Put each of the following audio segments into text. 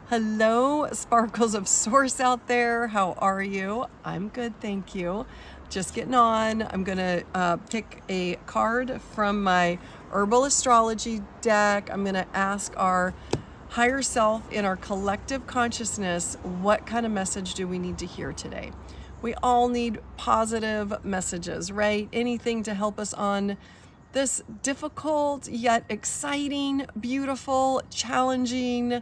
Hello, sparkles of source out there. How are you? I'm good, thank you. Just getting on. I'm gonna pick a card from my herbal astrology deck. I'm gonna ask our higher self in our collective consciousness, what kind of message do we need to hear today? We all need positive messages, right? Anything to help us on this difficult yet exciting, beautiful, challenging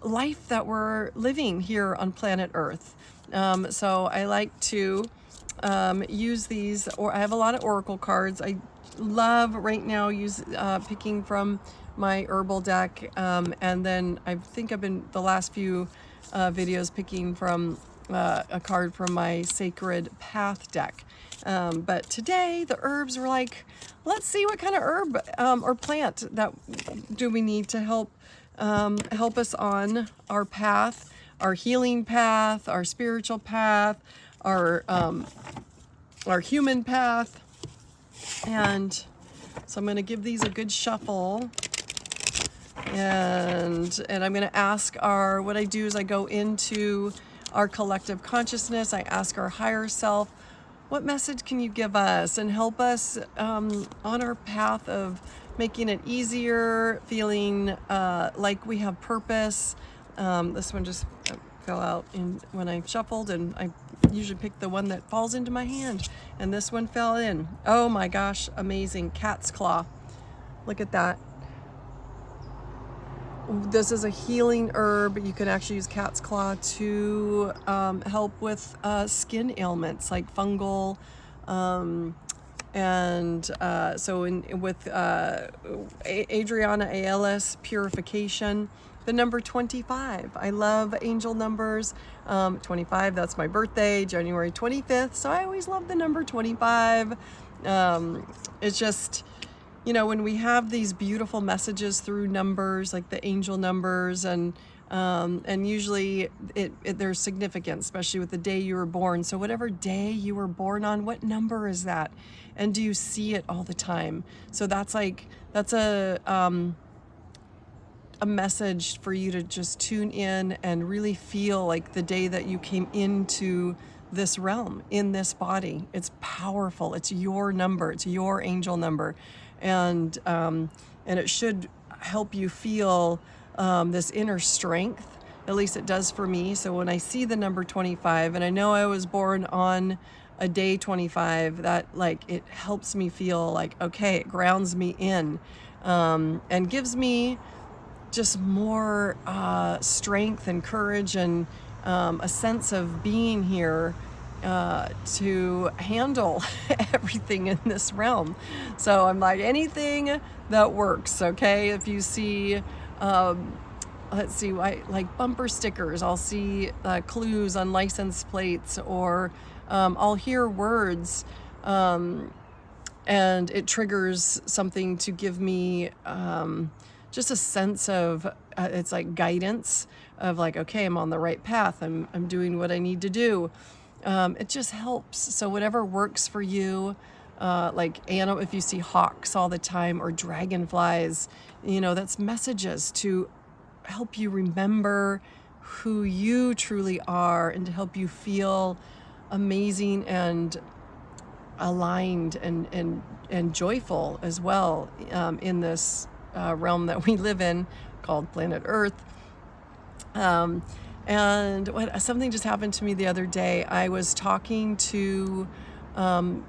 life that we're living here on planet Earth. So I like to use these, or I have a lot of oracle cards. I love right now picking from my herbal deck, and then I think I've been the last few videos picking from a card from my sacred path deck. But today the herbs were like, let's see what kind of herb or plant that do we need to help us on our path, our healing path, our spiritual path, our human path. And so I'm going to give these a good shuffle, and I'm going to ask what I do is I go into our collective consciousness. I ask our higher self, what message can you give us and help us on our path of making it easier, feeling like we have purpose. This one just fell out when I shuffled, and I usually pick the one that falls into my hand, and this one fell in. Oh my gosh, amazing. Cat's claw. Look at that. This is a healing herb. You can actually use cat's claw to help with skin ailments like fungal, with Adriana ALS purification, the number 25. I love angel numbers. 25, that's my birthday, January 25th. So I always love the number 25. It's just, when we have these beautiful messages through numbers, like the angel numbers, and usually there's significance, especially with the day you were born. So whatever day you were born on, what number is that? And do you see it all the time? So that's a message for you to just tune in and really feel like the day that you came into this realm, in this body. It's powerful. It's your number. It's your angel number. And it should help you feel this inner strength. At least it does for me. So when I see the number 25, and I know I was born on a day 25, that it helps me feel like, okay, it grounds me in, and gives me just more strength and courage and a sense of being here to handle everything in this realm. So I'm like, anything that works, okay? If you see, let's see, like bumper stickers, I'll see clues on license plates, or I'll hear words, and it triggers something to give me just a sense of, it's like guidance of like, okay, I'm on the right path. I'm doing what I need to do. It just helps. So whatever works for you, if you see hawks all the time or dragonflies, that's messages to help you remember who you truly are and to help you feel amazing and aligned and joyful as well, in this realm that we live in called planet Earth. And something just happened to me the other day. I was talking to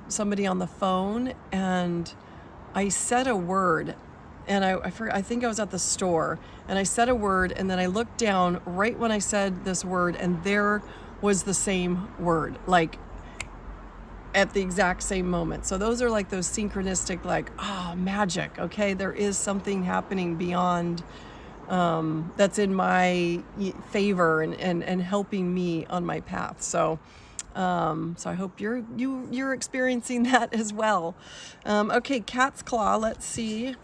somebody on the phone, and I said a word, and I think I was at the store, and I said a word, and then I looked down right when I said this word, and there was the same word, like at the exact same moment. So those are like those synchronistic, magic. Okay, there is something happening beyond that's in my favor and helping me on my path. So I hope you're experiencing that as well. Okay, cat's claw. Let's see.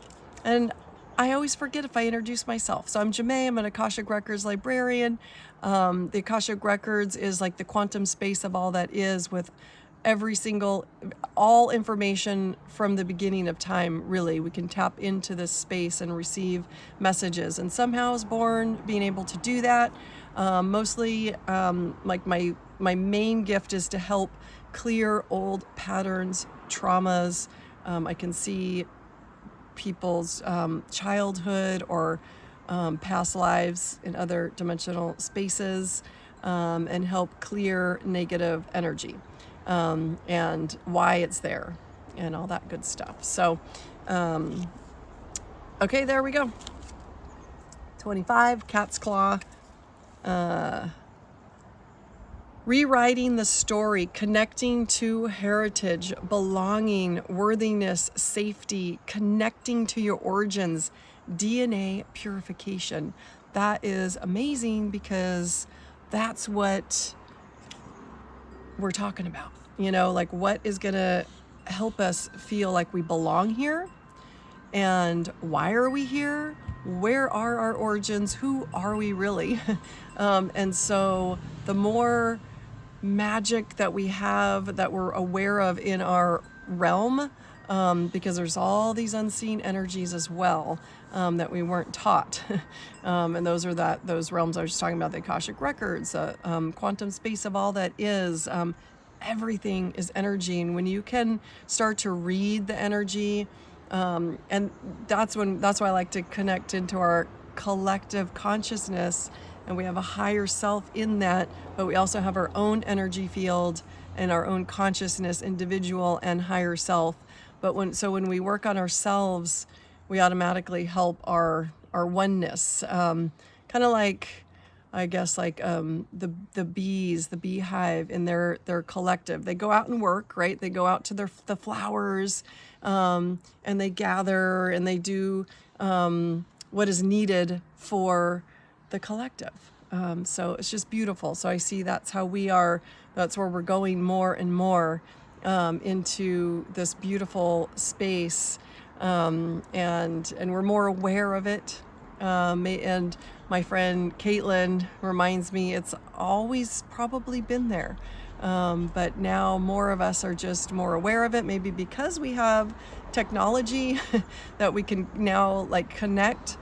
And I always forget if I introduce myself. So I'm Jamae. I'm an Akashic Records librarian. The Akashic Records is like the quantum space of all that is, with all information from the beginning of time, really. We can tap into this space and receive messages. And somehow I was born being able to do that. Mostly, like my main gift is to help clear old patterns, traumas. I can see people's childhood or past lives in other dimensional spaces, and help clear negative energy, and why it's there and all that good stuff. So, okay, there we go. 25, cat's claw. Rewriting the story, connecting to heritage, belonging, worthiness, safety, connecting to your origins, DNA purification. That is amazing because that's what we're talking about. Like what is going to help us feel like we belong here, and why are we here? Where are our origins? Who are we really? And so the more magic that we have, that we're aware of in our realm, because there's all these unseen energies as well, that we weren't taught. And those realms I was just talking about, the Akashic records, quantum space of all that is. Everything is energy. And when you can start to read the energy, and that's why I like to connect into our collective consciousness, and we have a higher self in that, but we also have our own energy field and our own consciousness, individual and higher self. But when we work on ourselves, we automatically help our oneness. Kind of like, I guess, like the bees, the beehive in their collective. They go out and work, right? They go out to the flowers, and they gather and they do what is needed for the collective. So it's just beautiful. So I see that's how we are. That's where we're going more and more into this beautiful space, and we're more aware of it. And my friend Caitlin reminds me it's always probably been there, but now more of us are just more aware of it. Maybe because we have technology that we can now like connect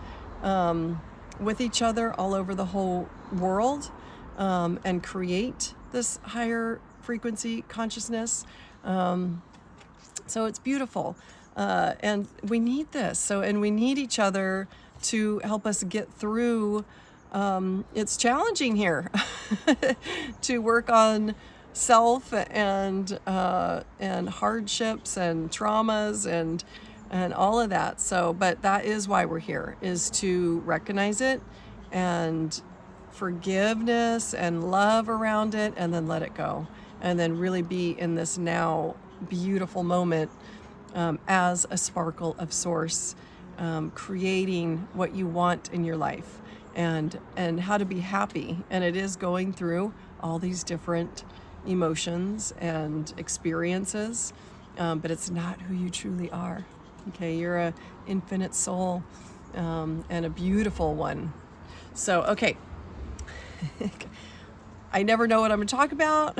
with each other all over the whole world, and create this higher frequency consciousness. So it's beautiful, and we need this. And we need each other to help us get through. It's challenging here to work on self and hardships and traumas and all of that. So, but that is why we're here, is to recognize it and forgiveness and love around it, and then let it go, and then really be in this now beautiful moment, as a sparkle of source, creating what you want in your life, and how to be happy. And it is going through all these different emotions and experiences, but it's not who you truly are. Okay, you're an infinite soul, and a beautiful one. So, okay. I never know what I'm going to talk about,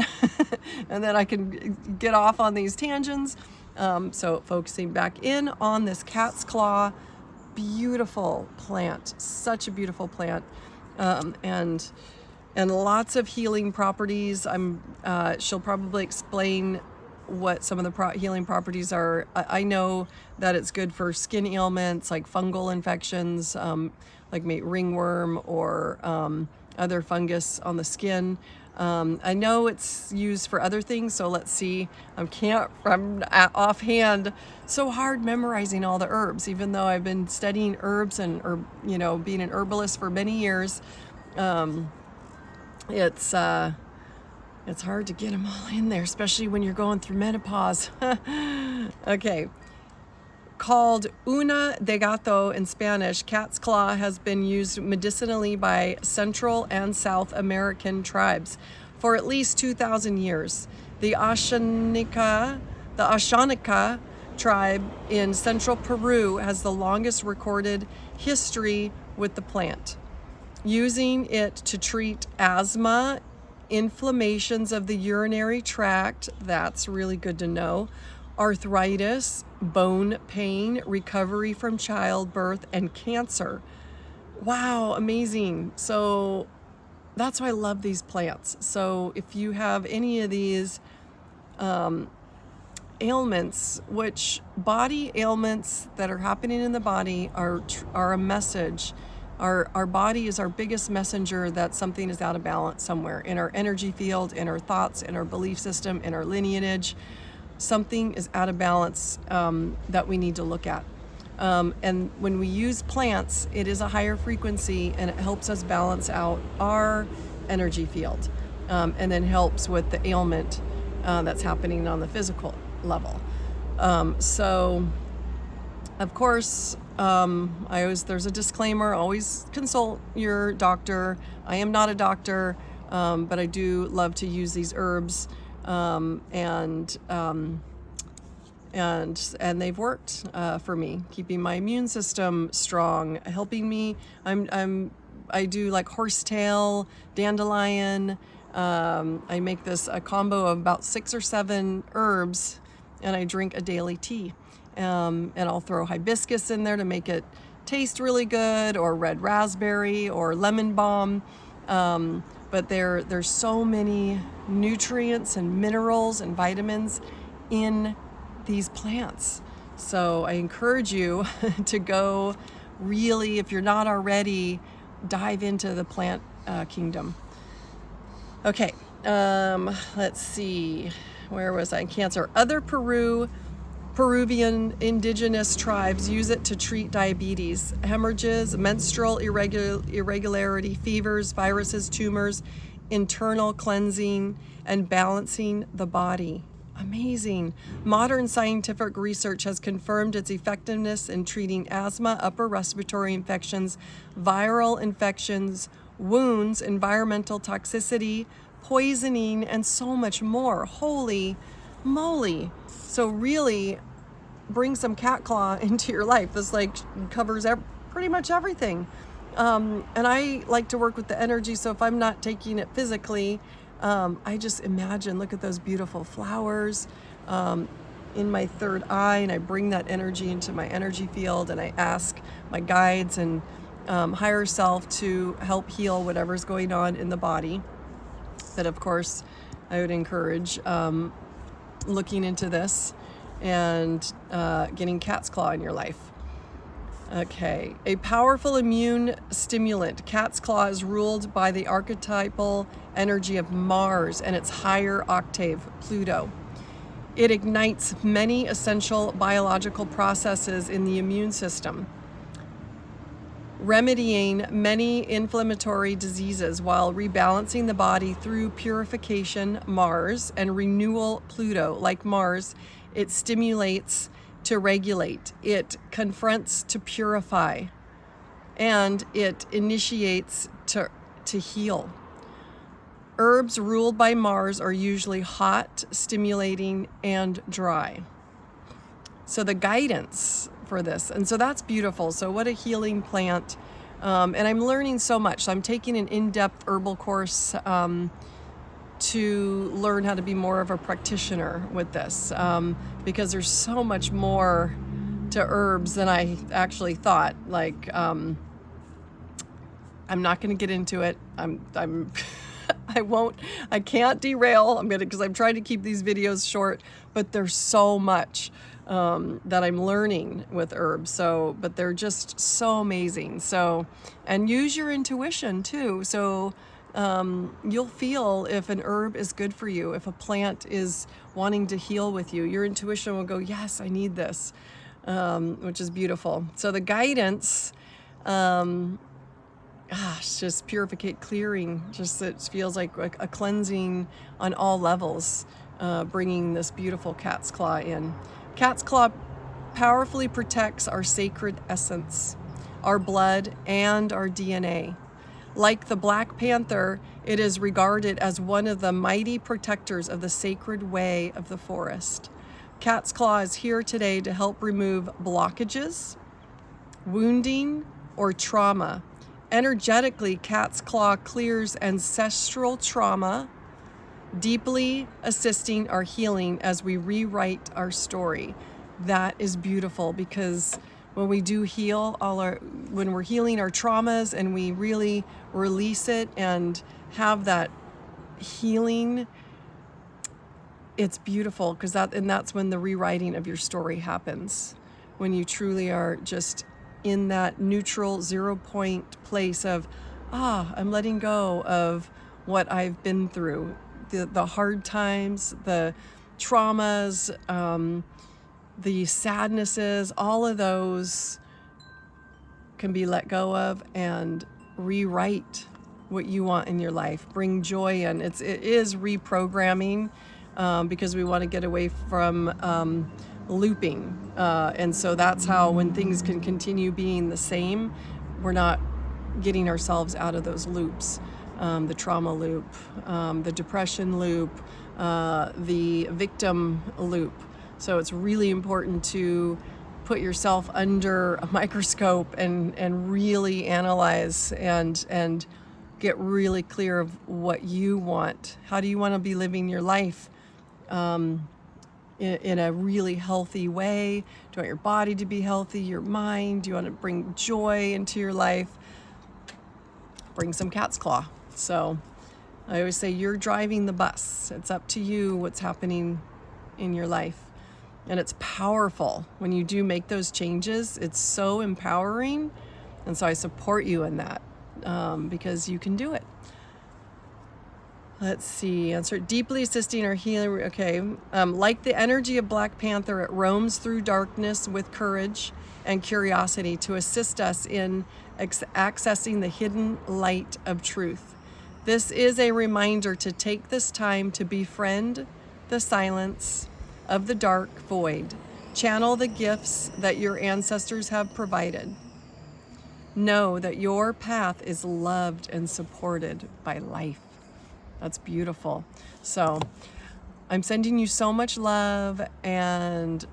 and then I can get off on these tangents. So focusing back in on this cat's claw, beautiful plant, such a beautiful plant, and lots of healing properties. She'll probably explain what some of the healing properties are. I know that it's good for skin ailments like fungal infections, like maybe ringworm or other fungus on the skin. I know it's used for other things, so let's see. I'm offhand so hard memorizing all the herbs, even though I've been studying herbs and being an herbalist for many years. It's hard to get them all in there, especially when you're going through menopause. Okay. Called una de gato in Spanish, cat's claw has been used medicinally by Central and South American tribes for at least 2,000 years. The Ashanika tribe in central Peru has the longest recorded history with the plant, using it to treat asthma inflammations of the urinary tract, that's really good to know, arthritis, bone pain, recovery from childbirth, and cancer. Wow, amazing. So that's why I love these plants. So if you have any of these ailments, which body ailments that are happening in the body are a message. Our body is our biggest messenger that something is out of balance somewhere in our energy field, in our thoughts, in our belief system, in our lineage. Something is out of balance that we need to look at. And when we use plants, it is a higher frequency and it helps us balance out our energy field, and then helps with the ailment that's happening on the physical level. So of course, there's a disclaimer, always consult your doctor. I am not a doctor, but I do love to use these herbs, and they've worked for me, keeping my immune system strong, helping me. I do like horsetail, dandelion. I make a combo of about 6 or 7 herbs, and I drink a daily tea. And I'll throw hibiscus in there to make it taste really good, or red raspberry, or lemon balm. But there's so many nutrients and minerals and vitamins in these plants. So I encourage you to go really, if you're not already, dive into the plant kingdom. Okay, let's see, where was I? Cancer. Other Peruvian indigenous tribes use it to treat diabetes, hemorrhages, menstrual irregularity, fevers, viruses, tumors, internal cleansing, and balancing the body. Amazing. Modern scientific research has confirmed its effectiveness in treating asthma, upper respiratory infections, viral infections, wounds, environmental toxicity, poisoning, and so much more. Holy moly. So really bring some cat claw into your life. This covers pretty much everything. And I like to work with the energy. So if I'm not taking it physically, I just imagine, look at those beautiful flowers in my third eye, and I bring that energy into my energy field, and I ask my guides and higher self to help heal whatever's going on in the body. But of course, I would encourage looking into this and getting cat's claw in your life. Okay, a powerful immune stimulant. Cat's claw is ruled by the archetypal energy of Mars and its higher octave, Pluto. It ignites many essential biological processes in the immune system, remedying many inflammatory diseases while rebalancing the body through purification, Mars, and renewal, Pluto. Like Mars, it stimulates to regulate, it confronts to purify, and it initiates to heal. Herbs ruled by Mars are usually hot, stimulating, and dry. So the guidance for this, and so that's beautiful. So what a healing plant. And I'm learning so much. So I'm taking an in-depth herbal course to learn how to be more of a practitioner with this, because there's so much more to herbs than I actually thought. I'm not going to get into it. I can't derail. Because I'm trying to keep these videos short, but there's so much that I'm learning with herbs. But they're just so amazing. And use your intuition too. So you'll feel if an herb is good for you, if a plant is wanting to heal with you, your intuition will go, yes, I need this, which is beautiful. So the guidance, just purificate, clearing, just it feels like a cleansing on all levels, bringing this beautiful cat's claw in. Cat's claw powerfully protects our sacred essence, our blood, and our DNA. Like the Black Panther, it is regarded as one of the mighty protectors of the sacred way of the forest. Cat's claw is here today to help remove blockages, wounding, or trauma. Energetically, cat's claw clears ancestral trauma, deeply assisting our healing as we rewrite our story. That is beautiful, because when we do heal when we're healing our traumas and we really release it and have that healing, it's beautiful, because that's when the rewriting of your story happens. When you truly are just in that neutral 0 point place of, I'm letting go of what I've been through, the hard times, the traumas, the sadnesses, all of those can be let go of, and rewrite what you want in your life. Bring joy in. It is reprogramming, because we want to get away from looping. And so that's how, when things can continue being the same, we're not getting ourselves out of those loops. The trauma loop, the depression loop, the victim loop. So it's really important to put yourself under a microscope and really analyze and get really clear of what you want. How do you want to be living your life in a really healthy way? Do you want your body to be healthy, your mind? Do you want to bring joy into your life? Bring some cat's claw. So I always say, you're driving the bus. It's up to you what's happening in your life. And it's powerful when you do make those changes. It's so empowering. And so I support you in that, because you can do it. Let's see. Answer: deeply assisting our healing. Okay. Like the energy of Black Panther, it roams through darkness with courage and curiosity to assist us in accessing the hidden light of truth. This is a reminder to take this time to befriend the silence of the dark void. Channel the gifts that your ancestors have provided. Know that your path is loved and supported by life. That's beautiful. So I'm sending you so much love and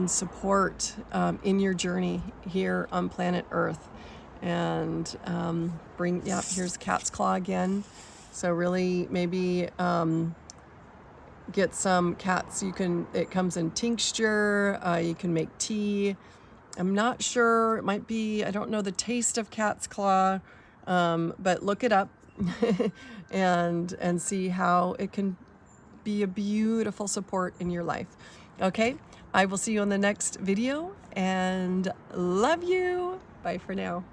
support in your journey here on planet Earth. And here's cat's claw again. So really, maybe get some cats. It comes in tincture. You can make tea. I'm not sure. It might be, I don't know the taste of cat's claw, but look it up and see how it can be a beautiful support in your life. Okay, I will see you on the next video, and love you. Bye for now.